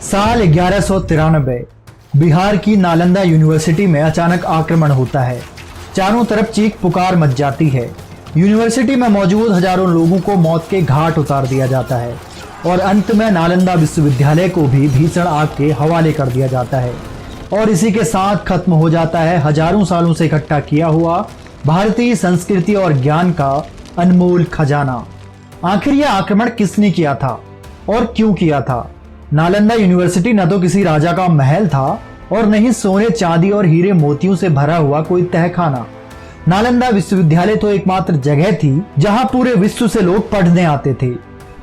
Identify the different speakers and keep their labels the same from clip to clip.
Speaker 1: साल 1193 बिहार की नालंदा यूनिवर्सिटी में अचानक आक्रमण होता है। चारों तरफ चीख पुकार मच जाती है। यूनिवर्सिटी में मौजूद हजारों लोगों को मौत के घाट उतार दिया जाता है और अंत में नालंदा विश्वविद्यालय को भी भीषण आग के हवाले कर दिया जाता है और इसी के साथ खत्म हो जाता है हजारों सालों से इकट्ठा किया हुआ भारतीय संस्कृति और ज्ञान का अनमोल खजाना। आखिर यह आक्रमण किसने किया था और क्यों किया था? नालंदा यूनिवर्सिटी न तो किसी राजा का महल था और न ही सोने चांदी और हीरे मोतियों से भरा हुआ कोई तहखाना। नालंदा विश्वविद्यालय तो एकमात्र जगह थी जहां पूरे विश्व से लोग पढ़ने आते थे।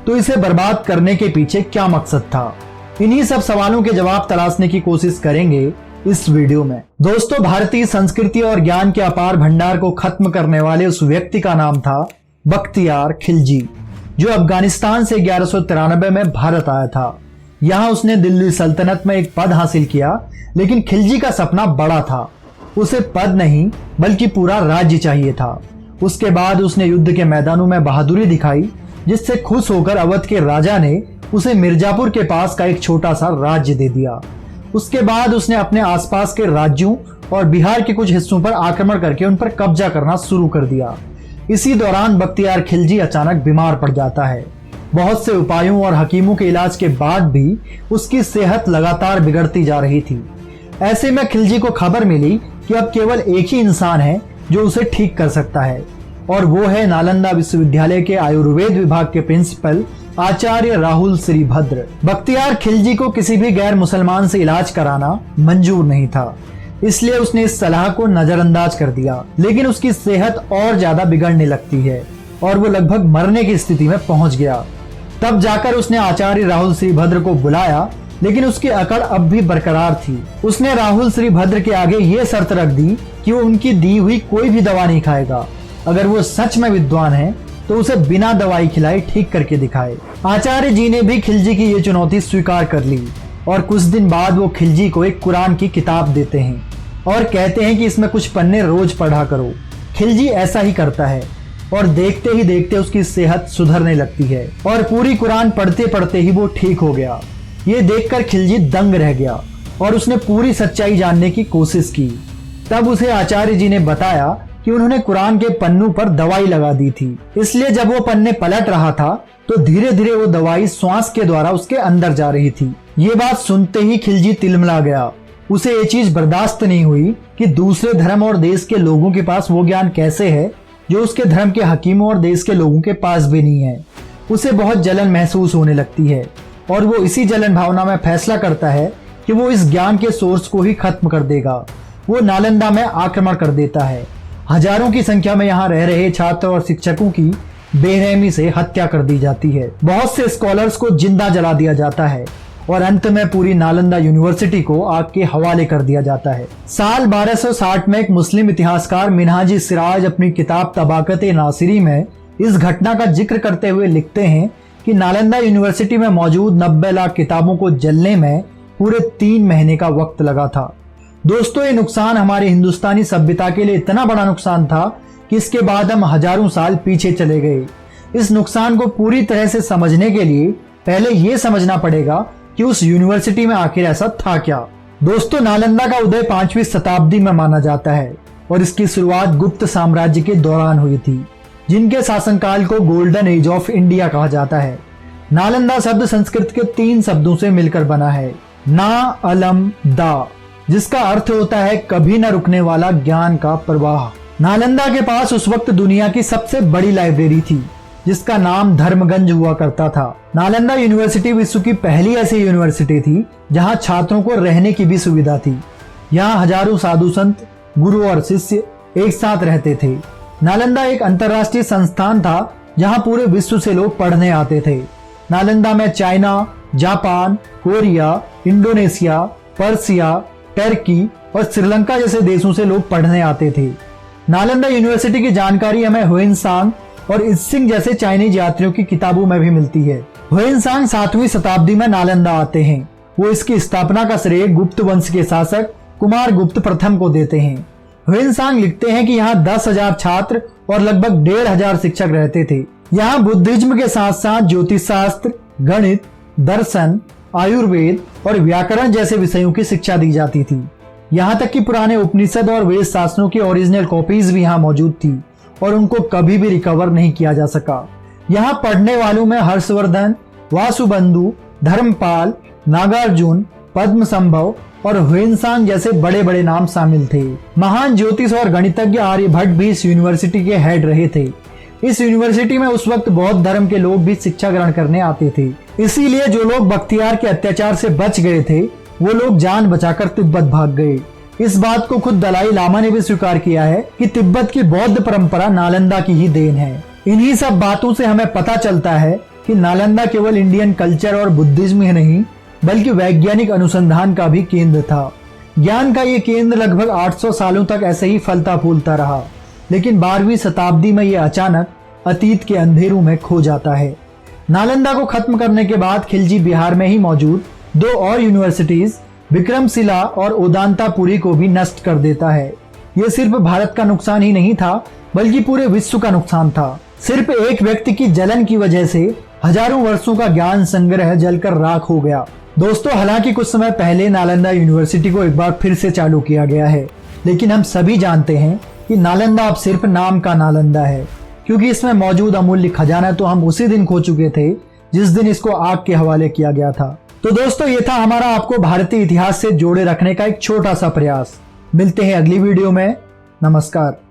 Speaker 1: तो इसे बर्बाद करने के पीछे क्या मकसद था? इन्हीं सब सवालों के जवाब तलाशने की कोशिश करेंगे इस वीडियो में। दोस्तों, भारतीय संस्कृति और ज्ञान के अपार भंडार को खत्म करने वाले उस व्यक्ति का नाम था बख्तियार खिलजी, जो अफगानिस्तान से 1193 में भारत आया था। यहाँ उसने दिल्ली सल्तनत में एक पद हासिल किया, लेकिन खिलजी का सपना बड़ा था। उसे पद नहीं बल्कि पूरा राज्य चाहिए था। उसके बाद उसने युद्ध के मैदानों में बहादुरी दिखाई, जिससे खुश होकर अवध के राजा ने उसे मिर्जापुर के पास का एक छोटा सा राज्य दे दिया। उसके बाद उसने अपने आसपास के राज्यों और बिहार के कुछ हिस्सों पर आक्रमण करके उन पर कब्जा करना शुरू कर दिया। इसी दौरान बख्तियार खिलजी अचानक बीमार पड़ जाता है। बहुत से उपायों और हकीमों के इलाज के बाद भी उसकी सेहत लगातार बिगड़ती जा रही थी। ऐसे में खिलजी को खबर मिली कि अब केवल एक ही इंसान है जो उसे ठीक कर सकता है, और वो है नालंदा विश्वविद्यालय के आयुर्वेद विभाग के प्रिंसिपल आचार्य राहुल श्रीभद्र। बख्तियार खिलजी को किसी भी गैर मुसलमान से इलाज कराना मंजूर नहीं था, इसलिए उसने इस सलाह को नजरअंदाज कर दिया। लेकिन उसकी सेहत और ज्यादा बिगड़ने लगती है और वो लगभग मरने की स्थिति में पहुंच गया। तब जाकर उसने आचार्य राहुल श्रीभद्र को बुलाया, लेकिन उसकी अकड़ अब भी बरकरार थी। उसने राहुल श्रीभद्र के आगे ये शर्त रख दी कि वो उनकी दी हुई कोई भी दवा नहीं खाएगा। अगर वो सच में विद्वान है तो उसे बिना दवाई खिलाए ठीक करके दिखाए। आचार्य जी ने भी खिलजी की ये चुनौती स्वीकार कर ली और कुछ दिन बाद वो खिलजी को एक कुरान की किताब देते हैं और कहते हैं कि इसमें कुछ पन्ने रोज पढ़ा करो। खिलजी ऐसा ही करता है और देखते ही देखते उसकी सेहत सुधरने लगती है और पूरी कुरान पढ़ते पढ़ते ही वो ठीक हो गया। ये देखकर खिलजी दंग रह गया और उसने पूरी सच्चाई जानने की कोशिश की। तब उसे आचार्य जी ने बताया कि उन्होंने कुरान के पन्नों पर दवाई लगा दी थी, इसलिए जब वो पन्ने पलट रहा था तो धीरे धीरे वो दवाई श्वास के द्वारा उसके अंदर जा रही थी। ये बात सुनते ही खिलजी तिलमिला गया। उसे ये चीज बर्दाश्त नहीं हुई कि दूसरे धर्म और देश के लोगों के पास वो ज्ञान कैसे है जो उसके धर्म के हकीमों और देश के लोगों के पास भी नहीं है। उसे बहुत जलन महसूस होने लगती है और वो इसी जलन भावना में फैसला करता है कि वो इस ज्ञान के सोर्स को ही खत्म कर देगा। वो नालंदा में आक्रमण कर देता है। हजारों की संख्या में यहाँ रह रहे छात्र और शिक्षकों की बेरहमी से हत्या कर दी जाती है। बहुत से स्कॉलर्स को जिंदा जला दिया जाता है और अंत में पूरी नालंदा यूनिवर्सिटी को आग के हवाले कर दिया जाता है। साल 1260 में एक मुस्लिम इतिहासकार मिनहाज सिराज अपनी किताब तबाकत-ए-नासिरी में इस घटना का जिक्र करते हुए लिखते हैं कि नालंदा यूनिवर्सिटी में मौजूद 90 लाख किताबों को जलने में पूरे 3 महीने का वक्त लगा था। दोस्तों, ये नुकसान हमारे हिंदुस्तानी सभ्यता के लिए इतना बड़ा नुकसान था कि इसके बाद हम हजारों साल पीछे चले गए। इस नुकसान को पूरी तरह से समझने के लिए पहले ये समझना पड़ेगा कि उस यूनिवर्सिटी में आखिर ऐसा था क्या। दोस्तों, नालंदा का उदय 5वीं शताब्दी में माना जाता है और इसकी शुरुआत गुप्त साम्राज्य के दौरान हुई थी, जिनके शासनकाल को गोल्डन एज ऑफ इंडिया कहा जाता है। नालंदा शब्द संस्कृत के 3 शब्दों से मिलकर बना है, ना अलम दा, जिसका अर्थ होता है कभी न रुकने वाला ज्ञान का प्रवाह। नालंदा के पास उस वक्त दुनिया की सबसे बड़ी लाइब्रेरी थी, जिसका नाम धर्मगंज हुआ करता था। नालंदा यूनिवर्सिटी विश्व की पहली ऐसी यूनिवर्सिटी थी जहां छात्रों को रहने की भी सुविधा थी। यहाँ हजारों साधु संत, गुरु और शिष्य एक साथ रहते थे। नालंदा एक अंतर्राष्ट्रीय संस्थान था जहां पूरे विश्व से लोग पढ़ने आते थे। नालंदा में China, Japan, Korea, Indonesia, Persia, Turkey और श्रीलंका जैसे देशों से लोग पढ़ने आते थे। नालंदा यूनिवर्सिटी की जानकारी हमें ह्वेनसांग और इत्सिंग जैसे चाइनीज यात्रियों की किताबों में भी मिलती है। ह्वेनसांग 7वीं शताब्दी में नालंदा आते हैं। वो इसकी स्थापना का श्रेय गुप्त वंश के शासक कुमार गुप्त प्रथम को देते हैं। ह्वेनसांग लिखते हैं कि यहाँ 10,000 छात्र और लगभग 1,500 शिक्षक रहते थे। यहाँ बुद्धिज्म के साथ साथ ज्योतिष शास्त्र, गणित, दर्शन, आयुर्वेद और व्याकरण जैसे विषयों की शिक्षा दी जाती थी। यहाँ तक कि पुराने उपनिषद और वेद शास्त्रों की ओरिजिनल कॉपीज भी यहाँ मौजूद थी और उनको कभी भी रिकवर नहीं किया जा सका। यहाँ पढ़ने वालों में हर्षवर्धन, वासुबंधु, धर्मपाल, नागार्जुन, पद्मसंभव और ह्वेनसांग जैसे बड़े बड़े नाम शामिल थे। महान ज्योतिष और गणितज्ञ आर्यभट्ट भी इस यूनिवर्सिटी के हेड रहे थे। इस यूनिवर्सिटी में उस वक्त बौद्ध धर्म के लोग भी शिक्षा ग्रहण करने आते थे। इसीलिए जो लोग बख्तियार के अत्याचार से बच गए थे वो लोग जान बचाकर तिब्बत भाग गए। इस बात को खुद दलाई लामा ने भी स्वीकार किया है कि तिब्बत की बौद्ध परंपरा नालंदा की ही देन है। इन्हीं सब बातों से हमें पता चलता है कि नालंदा केवल इंडियन कल्चर और बुद्धिज्म ही नहीं बल्कि वैज्ञानिक अनुसंधान का भी केंद्र था। ज्ञान का ये केंद्र लगभग 800 सालों तक ऐसे ही फलता फूलता रहा, लेकिन 12वीं शताब्दी में ये अचानक अतीत के अंधेरों में खो जाता है। नालंदा को खत्म करने के बाद खिलजी बिहार में ही मौजूद 2 और यूनिवर्सिटीज विक्रमशिला और उदांतापुरी को भी नष्ट कर देता है। ये सिर्फ भारत का नुकसान ही नहीं था बल्कि पूरे विश्व का नुकसान था। सिर्फ एक व्यक्ति की जलन की वजह से हजारों वर्षों का ज्ञान संग्रह जलकर राख हो गया। दोस्तों, हालांकि कुछ समय पहले नालंदा यूनिवर्सिटी को एक बार फिर से चालू किया गया है, लेकिन हम सभी जानते हैं कि नालंदा अब सिर्फ नाम का नालंदा है, क्योंकि इसमें मौजूद अमूल्य खजाना तो हम उसी दिन खो चुके थे जिस दिन इसको आग के हवाले किया गया था। तो दोस्तों, ये था हमारा आपको भारतीय इतिहास से जोड़े रखने का एक छोटा सा प्रयास। मिलते हैं अगली वीडियो में। नमस्कार।